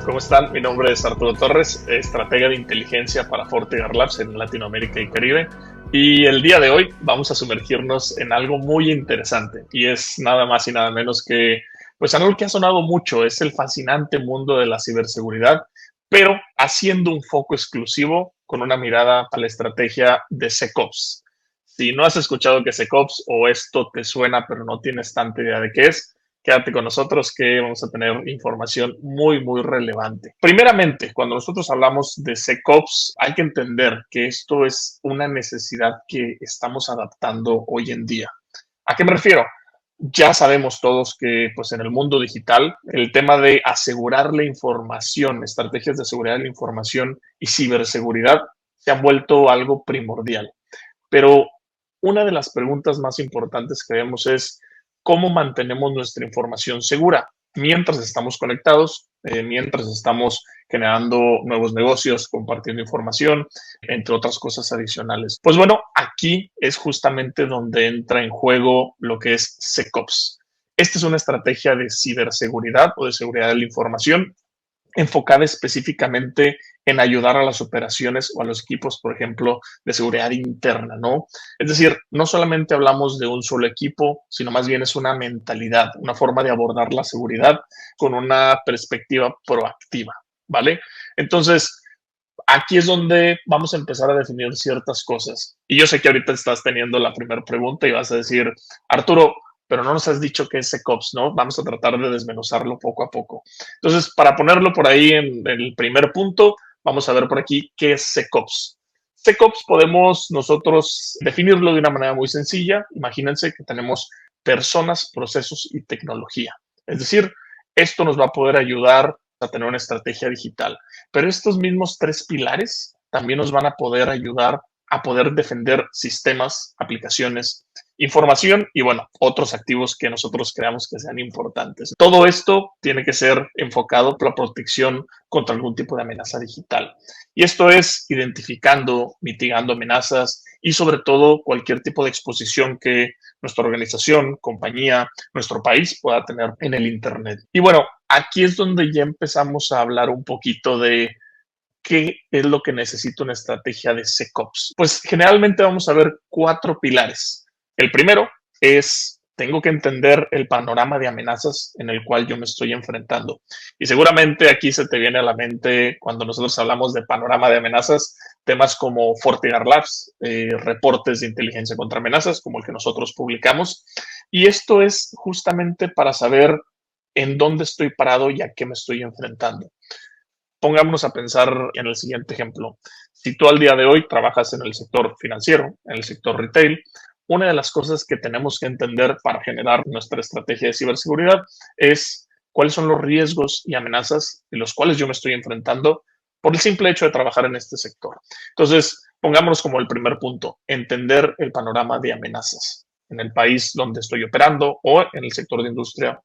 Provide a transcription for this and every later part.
¿Cómo están? Mi nombre es Arturo Torres, estratega de inteligencia para Fortigar Labs en Latinoamérica y Caribe. Y el día de hoy vamos a sumergirnos en algo muy interesante y es nada más y nada menos que, pues algo que ha sonado mucho, es el fascinante mundo de la ciberseguridad, pero haciendo un foco exclusivo con una mirada a la estrategia de SecOps. Si no has escuchado que SecOps o esto te suena pero no tienes tanta idea de qué es, quédate con nosotros que vamos a tener información muy relevante. Primeramente, cuando nosotros hablamos de SecOps, hay que entender que esto es una necesidad que estamos adaptando hoy en día. ¿A qué me refiero? Ya sabemos todos que pues en el mundo digital el tema de asegurar la información, estrategias de seguridad de la información y ciberseguridad se han vuelto algo primordial. Pero una de las preguntas más importantes que vemos es cómo mantenemos nuestra información segura mientras estamos conectados, mientras estamos generando nuevos negocios, compartiendo información, entre otras cosas adicionales. Pues bueno, aquí es justamente donde entra en juego lo que es SecOps. Esta es una estrategia de ciberseguridad o de seguridad de la información enfocada específicamente en ayudar a las operaciones o a los equipos, por ejemplo, de seguridad interna, ¿no? Es decir, no solamente hablamos de un solo equipo, sino más bien es una mentalidad, una forma de abordar la seguridad con una perspectiva proactiva, ¿vale? Entonces, aquí es donde vamos a empezar a definir ciertas cosas. Y yo sé que ahorita estás teniendo la primera pregunta y vas a decir, Arturo, pero no nos has dicho qué es SecOps, ¿no? Vamos a tratar de desmenuzarlo poco a poco. Entonces, para ponerlo por ahí en el primer punto, vamos a ver por aquí qué es SecOps. SecOps podemos nosotros definirlo de una manera muy sencilla. Imagínense que tenemos personas, procesos y tecnología. Es decir, esto nos va a poder ayudar a tener una estrategia digital. Pero estos mismos tres pilares también nos van a poder ayudar a poder defender sistemas, aplicaciones, información y, bueno, otros activos que nosotros creamos que sean importantes. Todo esto tiene que ser enfocado por la protección contra algún tipo de amenaza digital. Y esto es identificando, mitigando amenazas y, sobre todo, cualquier tipo de exposición que nuestra organización, compañía, nuestro país pueda tener en el Internet. Y bueno, aquí es donde ya empezamos a hablar un poquito de qué es lo que necesita una estrategia de SecOps. Pues generalmente vamos a ver cuatro pilares. El primero es, tengo que entender el panorama de amenazas en el cual yo me estoy enfrentando. Y seguramente aquí se te viene a la mente, cuando nosotros hablamos de panorama de amenazas, temas como Fortigar Labs, reportes de inteligencia contra amenazas, como el que nosotros publicamos. Y esto es justamente para saber en dónde estoy parado y a qué me estoy enfrentando. Pongámonos a pensar en el siguiente ejemplo. Si tú al día de hoy trabajas en el sector financiero, en el sector retail, una de las cosas que tenemos que entender para generar nuestra estrategia de ciberseguridad es cuáles son los riesgos y amenazas de los cuales yo me estoy enfrentando por el simple hecho de trabajar en este sector. Entonces, pongámonos como el primer punto, entender el panorama de amenazas en el país donde estoy operando o en el sector de industria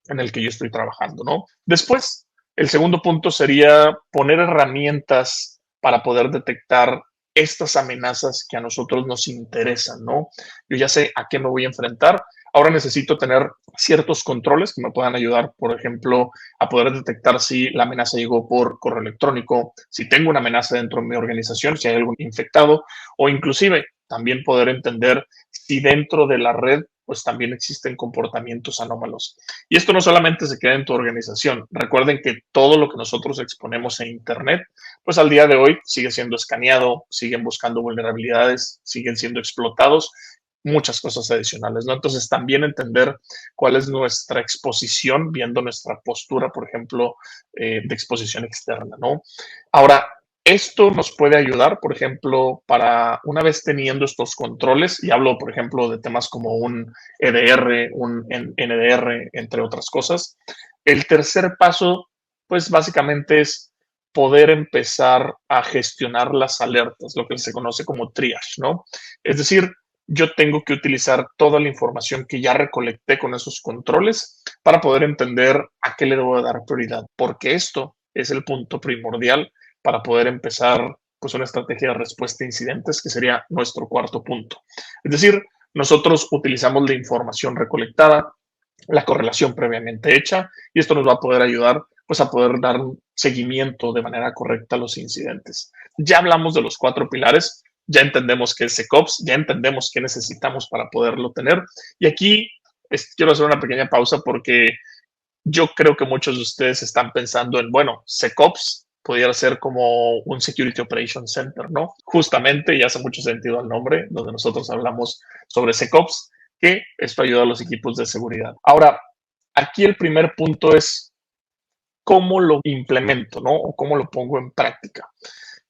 en el que yo estoy trabajando, ¿no? Después, el segundo punto sería poner herramientas para poder detectar estas amenazas que a nosotros nos interesan, ¿no? Yo ya sé a qué me voy a enfrentar. Ahora necesito tener ciertos controles que me puedan ayudar, por ejemplo, a poder detectar si la amenaza llegó por correo electrónico, si tengo una amenaza dentro de mi organización, si hay algún infectado, o inclusive también poder entender si dentro de la red pues también existen comportamientos anómalos. Y esto no solamente se queda en tu organización. Recuerden que todo lo que nosotros exponemos en Internet, pues al día de hoy sigue siendo escaneado, siguen buscando vulnerabilidades, siguen siendo explotados, muchas cosas adicionales, ¿no? Entonces también entender cuál es nuestra exposición, viendo nuestra postura, por ejemplo, de exposición externa, ¿no? Ahora, esto nos puede ayudar, por ejemplo, para una vez teniendo estos controles, y hablo, por ejemplo, de temas como un EDR, un NDR, entre otras cosas. El tercer paso, pues básicamente es poder empezar a gestionar las alertas, lo que se conoce como triage, ¿no? Es decir, yo tengo que utilizar toda la información que ya recolecté con esos controles para poder entender a qué le debo dar prioridad, porque esto es el punto primordial para poder empezar pues una estrategia de respuesta a incidentes, que sería nuestro cuarto punto. Es decir, nosotros utilizamos la información recolectada, la correlación previamente hecha, y esto nos va a poder ayudar pues a poder dar seguimiento de manera correcta a los incidentes. Ya hablamos de los 4 pilares, ya entendemos qué es SecOps, ya entendemos qué necesitamos para poderlo tener. Y aquí quiero hacer una pequeña pausa porque yo creo que muchos de ustedes están pensando en, bueno, SecOps pudiera ser como un Security Operations Center, ¿no? Justamente, y hace mucho sentido el nombre, donde nosotros hablamos sobre SecOps, que esto ayuda a los equipos de seguridad. Ahora, aquí el primer punto es cómo lo implemento, ¿no? O cómo lo pongo en práctica.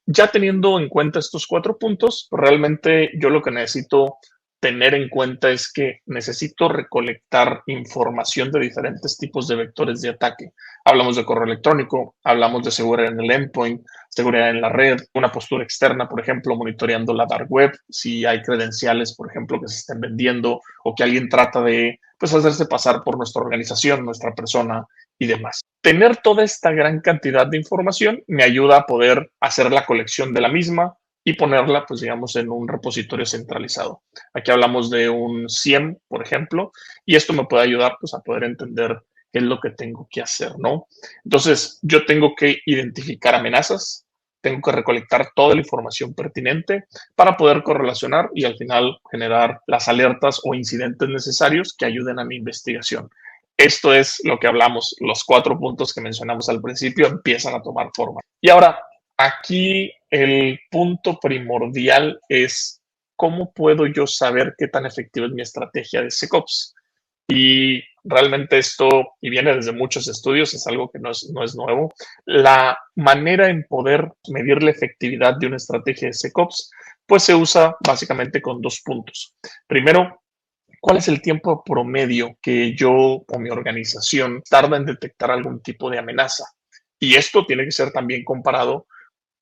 Ya teniendo en cuenta estos 4 puntos, realmente yo lo que necesito tener en cuenta es que necesito recolectar información de diferentes tipos de vectores de ataque. Hablamos de correo electrónico, hablamos de seguridad en el endpoint, seguridad en la red, una postura externa, por ejemplo, monitoreando la dark web, si hay credenciales, por ejemplo, que se estén vendiendo o que alguien trata de pues, hacerse pasar por nuestra organización, nuestra persona y demás. Tener toda esta gran cantidad de información me ayuda a poder hacer la colección de la misma y ponerla, pues digamos, en un repositorio centralizado. Aquí hablamos de un SIEM, por ejemplo, y esto me puede ayudar pues a poder entender qué es lo que tengo que hacer, ¿no? Entonces, yo tengo que identificar amenazas, tengo que recolectar toda la información pertinente para poder correlacionar y al final generar las alertas o incidentes necesarios que ayuden a mi investigación. Esto es lo que hablamos, los 4 puntos que mencionamos al principio empiezan a tomar forma. Y ahora, aquí el punto primordial es cómo puedo yo saber qué tan efectiva es mi estrategia de SecOps. Y realmente esto, y viene desde muchos estudios, es algo que no es nuevo. La manera en poder medir la efectividad de una estrategia de SecOps, pues se usa básicamente con 2 puntos. Primero, ¿cuál es el tiempo promedio que yo o mi organización tarda en detectar algún tipo de amenaza? Y esto tiene que ser también comparado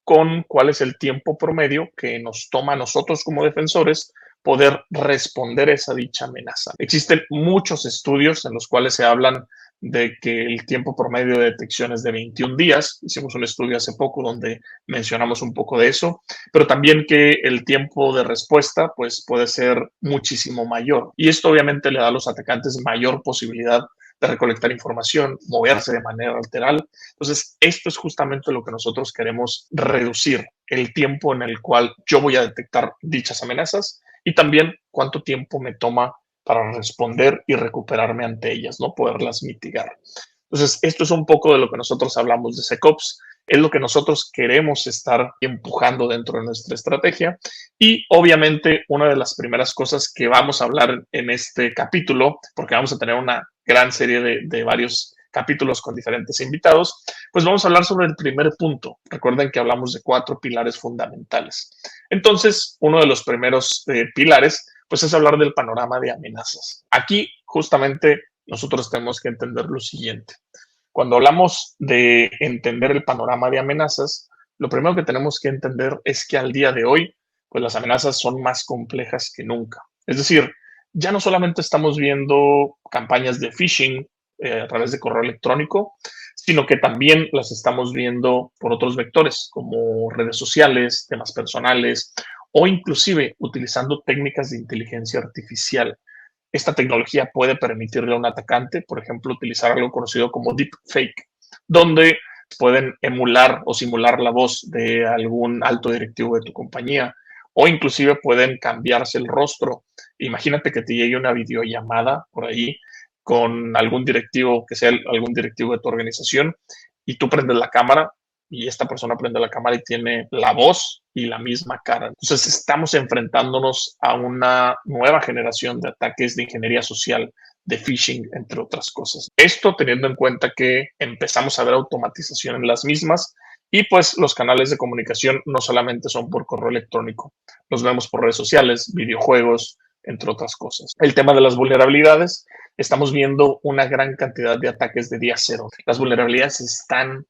con cuál es el tiempo promedio que nos toma a nosotros como defensores poder responder a esa dicha amenaza. Existen muchos estudios en los cuales se hablan de que el tiempo promedio de detección es de 21 días. Hicimos un estudio hace poco donde mencionamos un poco de eso, pero también que el tiempo de respuesta pues puede ser muchísimo mayor. Y esto obviamente le da a los atacantes mayor posibilidad de recolectar información, moverse de manera lateral. Entonces, esto es justamente lo que nosotros queremos reducir, el tiempo en el cual yo voy a detectar dichas amenazas y también cuánto tiempo me toma para responder y recuperarme ante ellas, ¿no? Poderlas mitigar. Entonces, esto es un poco de lo que nosotros hablamos de SecOps, es lo que nosotros queremos estar empujando dentro de nuestra estrategia y obviamente una de las primeras cosas que vamos a hablar en este capítulo, porque vamos a tener una gran serie de varios capítulos con diferentes invitados, pues vamos a hablar sobre el primer punto. Recuerden que hablamos de 4 pilares fundamentales. Entonces, uno de los primeros pilares, pues es hablar del panorama de amenazas. Aquí, justamente, nosotros tenemos que entender lo siguiente. Cuando hablamos de entender el panorama de amenazas, lo primero que tenemos que entender es que al día de hoy, pues las amenazas son más complejas que nunca. Es decir, ya no solamente estamos viendo campañas de phishing a través de correo electrónico, sino que también las estamos viendo por otros vectores, como redes sociales, temas personales o inclusive utilizando técnicas de inteligencia artificial. Esta tecnología puede permitirle a un atacante, por ejemplo, utilizar algo conocido como deepfake, donde pueden emular o simular la voz de algún alto directivo de tu compañía o inclusive pueden cambiarse el rostro. Imagínate que te llegue una videollamada por ahí con algún directivo, que sea algún directivo de tu organización, y tú prendes la cámara y esta persona prende la cámara y tiene la voz y la misma cara. Entonces estamos enfrentándonos a una nueva generación de ataques de ingeniería social, de phishing, entre otras cosas. Esto teniendo en cuenta que empezamos a ver automatización en las mismas y pues los canales de comunicación no solamente son por correo electrónico, los vemos por redes sociales, videojuegos, entre otras cosas. El tema de las vulnerabilidades, estamos viendo una gran cantidad de ataques de día cero. Las vulnerabilidades están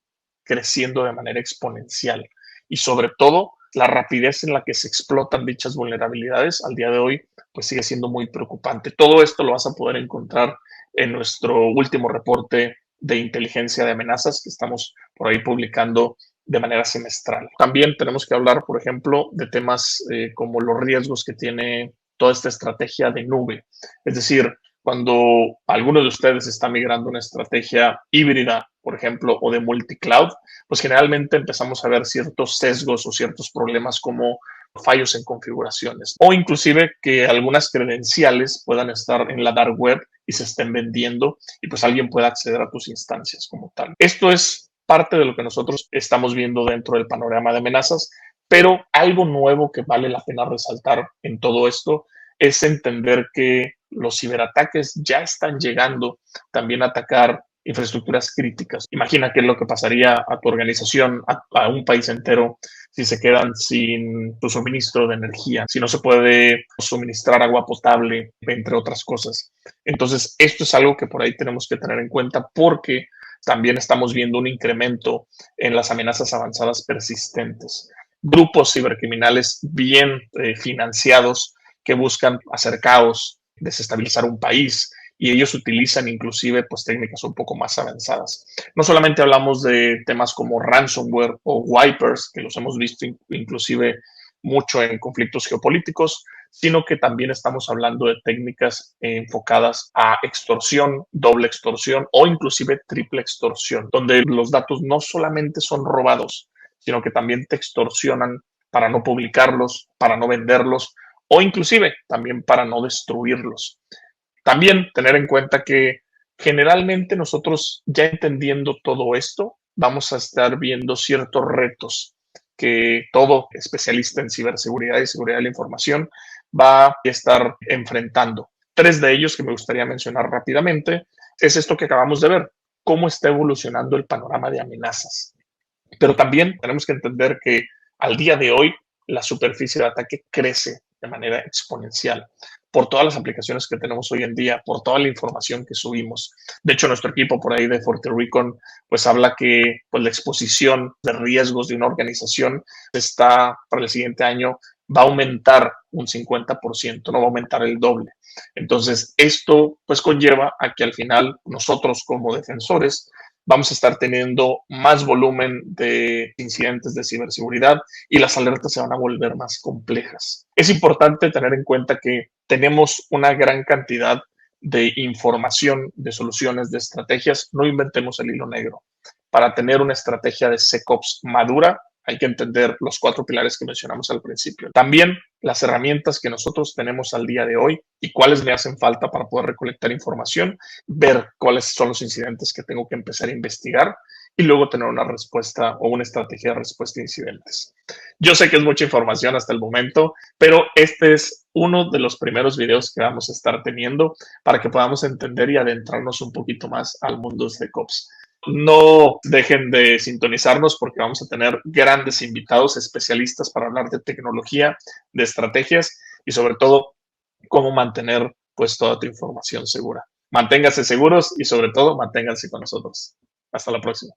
creciendo de manera exponencial y sobre todo la rapidez en la que se explotan dichas vulnerabilidades al día de hoy pues sigue siendo muy preocupante. Todo esto lo vas a poder encontrar en nuestro último reporte de inteligencia de amenazas que estamos por ahí publicando de manera semestral. También tenemos que hablar, por ejemplo, de temas como los riesgos que tiene toda esta estrategia de nube. Es decir, cuando alguno de ustedes está migrando una estrategia híbrida, por ejemplo, o de multicloud, pues generalmente empezamos a ver ciertos sesgos o ciertos problemas como fallos en configuraciones o inclusive que algunas credenciales puedan estar en la dark web y se estén vendiendo y pues alguien pueda acceder a tus instancias como tal. Esto es parte de lo que nosotros estamos viendo dentro del panorama de amenazas, pero algo nuevo que vale la pena resaltar en todo esto es entender que los ciberataques ya están llegando también a atacar infraestructuras críticas. Imagina qué es lo que pasaría a tu organización, a un país entero, si se quedan sin tu suministro de energía, si no se puede suministrar agua potable, entre otras cosas. Entonces, esto es algo que por ahí tenemos que tener en cuenta porque también estamos viendo un incremento en las amenazas avanzadas persistentes. Grupos cibercriminales bien financiados que buscan hacer caos, desestabilizar un país, y ellos utilizan inclusive pues técnicas un poco más avanzadas. No solamente hablamos de temas como ransomware o wipers, que los hemos visto inclusive mucho en conflictos geopolíticos, sino que también estamos hablando de técnicas enfocadas a extorsión, doble extorsión o inclusive triple extorsión, donde los datos no solamente son robados, sino que también te extorsionan para no publicarlos, para no venderlos o inclusive también para no destruirlos. También tener en cuenta que generalmente nosotros ya entendiendo todo esto, vamos a estar viendo ciertos retos que todo especialista en ciberseguridad y seguridad de la información va a estar enfrentando. Tres de ellos que me gustaría mencionar rápidamente es esto que acabamos de ver, cómo está evolucionando el panorama de amenazas. Pero también tenemos que entender que al día de hoy la superficie de ataque crece de manera exponencial por todas las aplicaciones que tenemos hoy en día, por toda la información que subimos. De hecho, nuestro equipo por ahí de FortiRecon pues habla que pues, la exposición de riesgos de una organización está para el siguiente año va a aumentar un 50%, no va a aumentar el doble. Entonces, esto pues conlleva a que al final nosotros como defensores vamos a estar teniendo más volumen de incidentes de ciberseguridad y las alertas se van a volver más complejas. Es importante tener en cuenta que tenemos una gran cantidad de información, de soluciones, de estrategias. No inventemos el hilo negro. Para tener una estrategia de SecOps madura, hay que entender los 4 pilares que mencionamos al principio. También las herramientas que nosotros tenemos al día de hoy y cuáles me hacen falta para poder recolectar información, ver cuáles son los incidentes que tengo que empezar a investigar y luego tener una respuesta o una estrategia de respuesta a incidentes. Yo sé que es mucha información hasta el momento, pero este es uno de los primeros videos que vamos a estar teniendo para que podamos entender y adentrarnos un poquito más al mundo de SecOps. No dejen de sintonizarnos porque vamos a tener grandes invitados especialistas para hablar de tecnología, de estrategias y sobre todo cómo mantener pues toda tu información segura. Manténganse seguros y sobre todo manténganse con nosotros. Hasta la próxima.